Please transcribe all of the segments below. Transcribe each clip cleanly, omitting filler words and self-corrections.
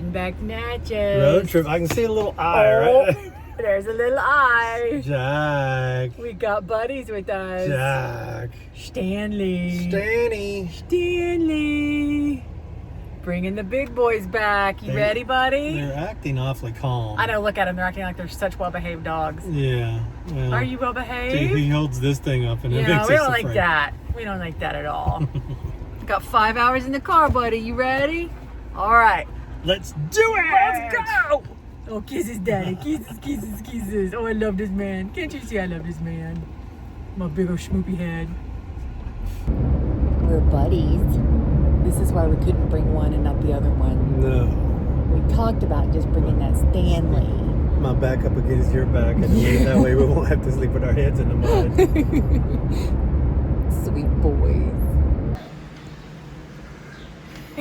heading back to Natchez. Road trip. I can see a little eye, right? There's a little eye. Jack. We got buddies with us. Jack. Stanley. Stanley. Bringing the big boys back. You ready, buddy? They're acting awfully calm. I know, look at them. They're acting like they're such well-behaved dogs. Yeah. Well, Are you well-behaved? dude, he holds this thing up and it makes us we don't afraid. like that. We don't like that at all. Got 5 hours in the car, buddy. You ready? All right. Let's do it! Let's go! Oh, kisses, daddy. Kisses, kisses, kisses. Oh, I love this man. Can't you see I love this man? My big old schmoopy head. We're buddies. This is why we couldn't bring one and not the other one. No. We talked about just bringing that Stanley. My back up against your back, and that way we won't have to sleep with our heads in the mud. Sweet boys.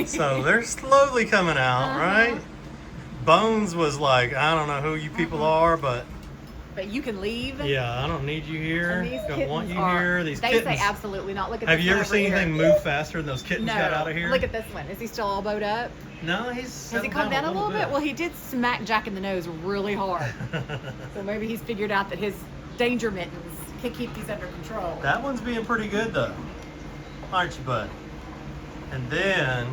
So they're slowly coming out, right? Bones was like, I don't know who you people are, but you can leave. yeah, I don't need you here. Don't want you here. These they kittens. say absolutely not. Look at Have this you one ever over seen here. anything move faster than those kittens No. got out of here? Look at this one. Is he still all bowed up? No, Has he calmed down a little bit? Well, he did smack Jack in the nose really hard. So maybe he's figured out that his danger mittens can keep these under control. That one's being pretty good though, aren't you, bud? And then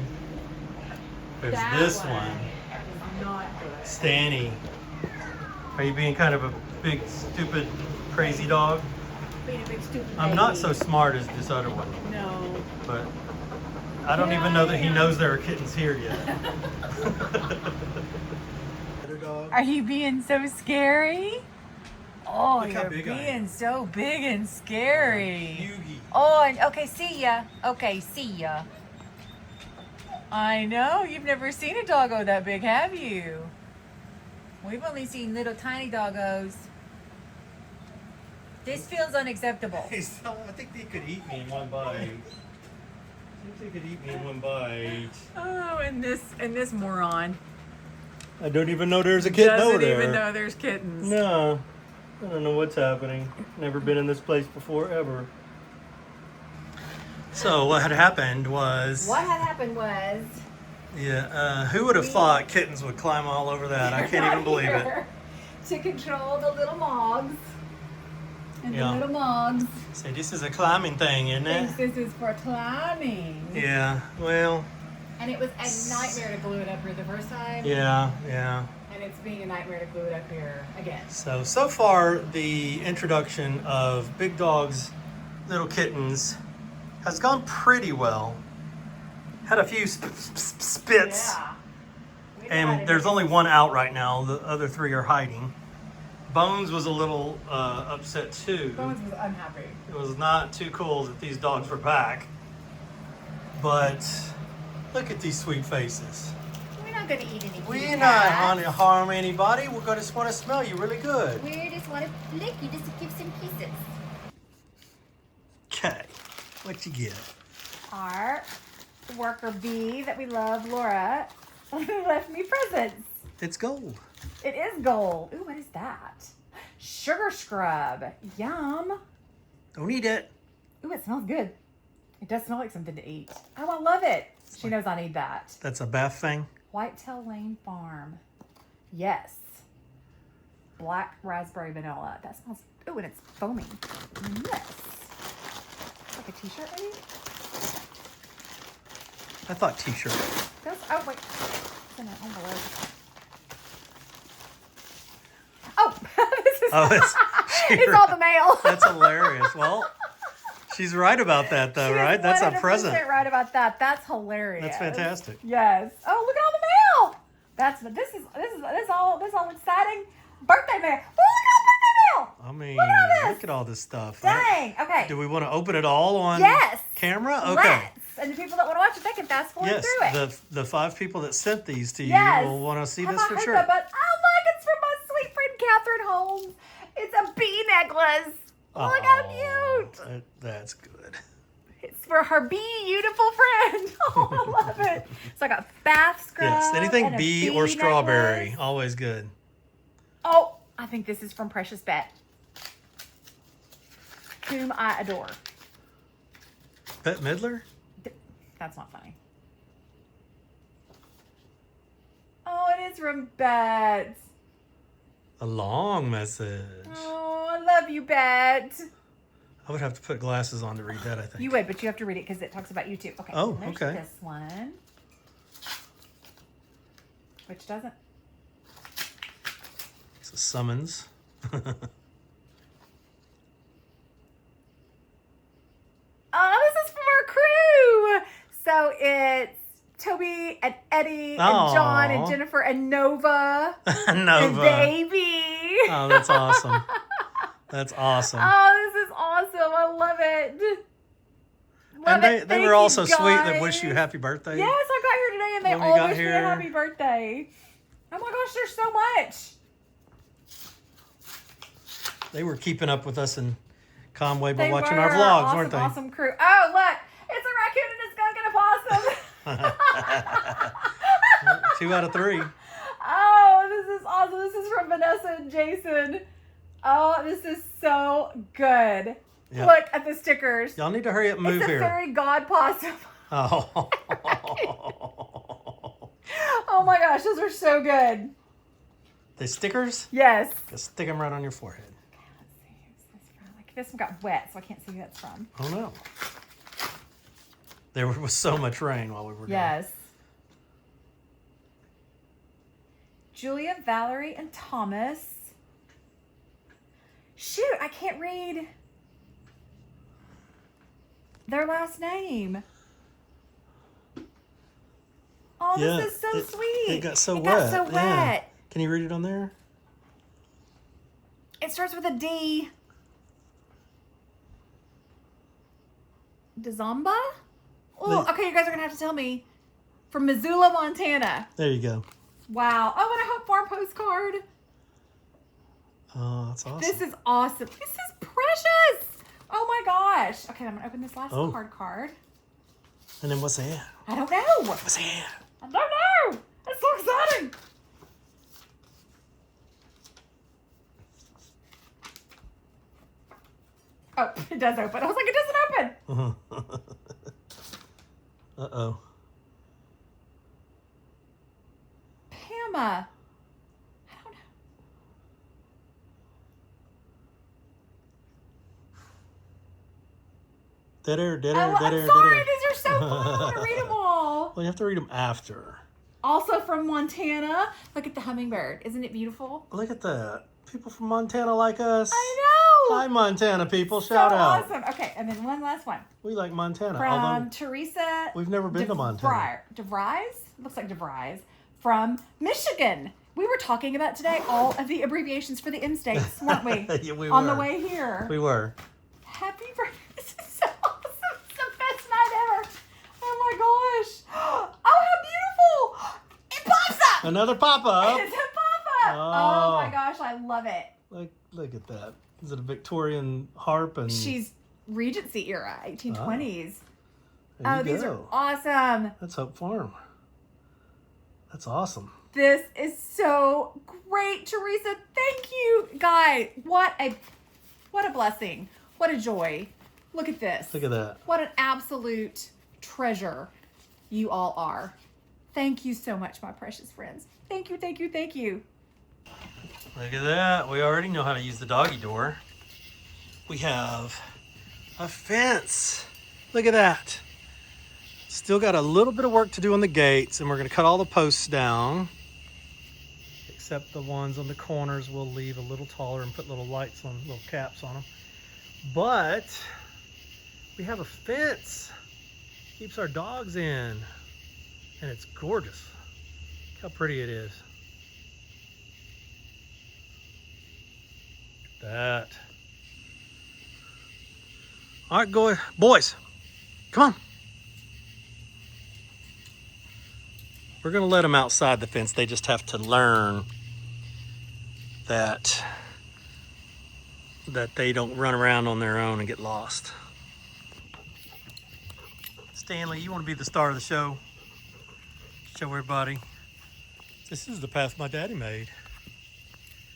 there's this one, is not good. Stanny. Are you being kind of a big, stupid, crazy dog? Being a big stupid I'm baby. not so smart as this other one, No. but I don't even know that he knows there are kittens here yet. Are you being so scary? Oh, Look how you're big I am. being so big and scary. Hughie. Oh, okay, see ya. Okay, see ya. I know, you've never seen a doggo that big, have you? We've only seen little tiny doggos. This feels unacceptable. I think they could eat me in one bite. I think they could eat me in one bite. Oh, and this moron I don't even know there's a kitten over there. doesn't even know there's kittens. No, I don't know what's happening. Never been in this place before, ever. So what had happened was... What had happened was... Yeah, who would have thought kittens would climb all over that? I can't even believe it. To control the little mogs. And Yeah. the little mogs See, this is a climbing thing, isn't thinks it? this is for climbing. Yeah, well, And it was a nightmare to glue it up here the first time. yeah. And it's being a nightmare to glue it up here again. So far, the introduction of big dogs, little kittens, has gone pretty well. Had a few spits, Yeah. We and decided there's to- only one out right now. The other three are hiding. Bones was a little upset too. Bones was unhappy. It was not too cool that these dogs were back. But look at these sweet faces. We're not going to eat any We're kitty not cats. going to harm anybody. We're going to just want to smell you really good. We just want to lick you just to give some kisses. Okay, what you get? Our worker bee that we love, Laura, left me presents. It's gold. It is gold. Ooh, what is that? Sugar scrub. Yum. Don't eat it. Ooh, it smells good. It does smell like something to eat. Oh, I love it. She knows I need that. That's a bath thing. Whitetail Lane Farm. Yes. Black raspberry vanilla. That smells. Ooh, and it's foamy. Yes. Like a t-shirt, maybe? I thought t-shirt. Oh, wait. It's in an envelope. Oh, this is. Oh, It's all the mail. That's hilarious. Well, she's right about that, though, She is right? That's a 100% present. right about that. That's hilarious. That's fantastic. Yes. Oh, look at all the mail. This is all exciting birthday mail. Oh, look at all the birthday mail. I mean, Look at all this. look at all this stuff. Dang. Okay. Do we want to open it all on Yes. camera? Okay. Let's. And the people that want to watch it, they can fast forward Yes, through it. the 5 people that sent these to you Yes. will want to see Have this I for heard sure. that? But oh look, it's from my sweet friend Catherine Holmes. It's a bee necklace. Look how cute. That's good. It's for her beautiful friend. Oh, I love it. So I got bath scrub. Yes, anything and a bee or strawberry, necklace. always good. Oh, I think this is from Precious Bet, whom I adore. Bette Midler? That's not funny. Oh, it is from Bet. A long message. Oh, I love you, Bet. I would have to put glasses on to read that, I think. You would, but you have to read it because it talks about you too. Okay. Oh, there's okay. This one. Which doesn't. It's a summons. Oh, this is from our crew. So it's Toby and Eddie and John and Jennifer and Nova. Nova. And Baby. Oh, that's awesome. That's awesome. Oh, this is awesome. I love it. Love And they were all so sweet that wish you happy birthday. Yes, I got here today and they When we all got wished me a here. happy birthday. Oh my gosh, there's so much. They were keeping up with us in Conway by They watching were our vlogs, awesome, weren't they? Awesome crew. Oh, look. It's a raccoon and a skunk and a possum. 2 out of 3. Oh, this is awesome. This is from Vanessa and Jason. Oh, this is so good. Yep. Look at the stickers. Y'all need to hurry up and move It's a here. fairy god possum. Oh. Oh my gosh, those are so good. The stickers? Yes. Just stick them right on your forehead. Okay, let's see. Who's this from? Like, this one got wet, so I can't see who that's from. Oh no. There was so much rain while we were gone. Yes. Julia, Valerie, and Thomas. Shoot, I can't read their last name. Oh, Yeah, this is so sweet. It got so It wet. got so Yeah. wet. Can you read it on there? It starts with a D. Dazamba? Oh, Wait. okay, you guys are going to have to tell me. From Missoula, Montana. There you go. Wow. Oh, and a Hope Farm postcard. Oh, that's awesome. This is awesome. This is precious. Oh my gosh. Okay, I'm going to open this last card. And then what's that? I don't know. What's that? I don't know. That's so exciting. Oh, it does open. I was like, it doesn't open. Uh-oh. Pama. I don't know. I'm sorry. These are so fun. I want to read them all. Well, you have to read them after. Also from Montana. Look at the hummingbird. Isn't it beautiful? Look at that. People from Montana like us. I know. Hi, Montana people. So Shout out. awesome. Okay, and then one last one. We like Montana. From although Teresa. we've never been to Montana. DeVries? Looks like DeVries. From Michigan. We were talking about today all of the abbreviations for the M-states, weren't we? Yeah, we On were. the way here. We were. Happy birthday. This is so awesome. It's the best night ever. Oh my gosh. Oh, how beautiful. It pops up. Another pop-up. It's a pop-up. Oh my gosh, I love it. Look at that. Is it a Victorian harp? And She's Regency era, 1820s. there you These are go. awesome. That's Hope Farm. That's awesome. This is so great, Teresa. Thank you, guys. What a blessing. What a joy. Look at this. Look at that. What an absolute treasure you all are. Thank you so much, my precious friends. Thank you, thank you, thank you. Look at that. We already know how to use the doggy door. We have a fence. Look at that. Still got a little bit of work to do on the gates, and we're going to cut all the posts down. Except the ones on the corners we'll leave a little taller and put little lights on, little caps on them. But we have a fence. Keeps our dogs in. And it's gorgeous. Look how pretty it is. Look at that. All right, go, boys. Come on. We're gonna let them outside the fence. They just have to learn that they don't run around on their own and get lost. Stanley, you want to be the star of the show? Show everybody. This is the path my daddy made.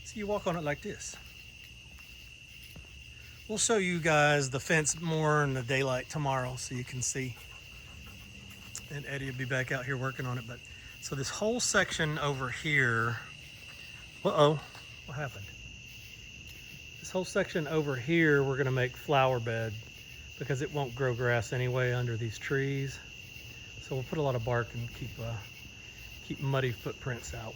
See, you walk on it like this. We'll show you guys the fence more in the daylight tomorrow so you can see. And Eddie will be back out here working on it, but So this whole section over here, uh-oh, what happened? This whole section over here, we're gonna make flower bed because it won't grow grass anyway under these trees. So we'll put a lot of bark and keep muddy footprints out.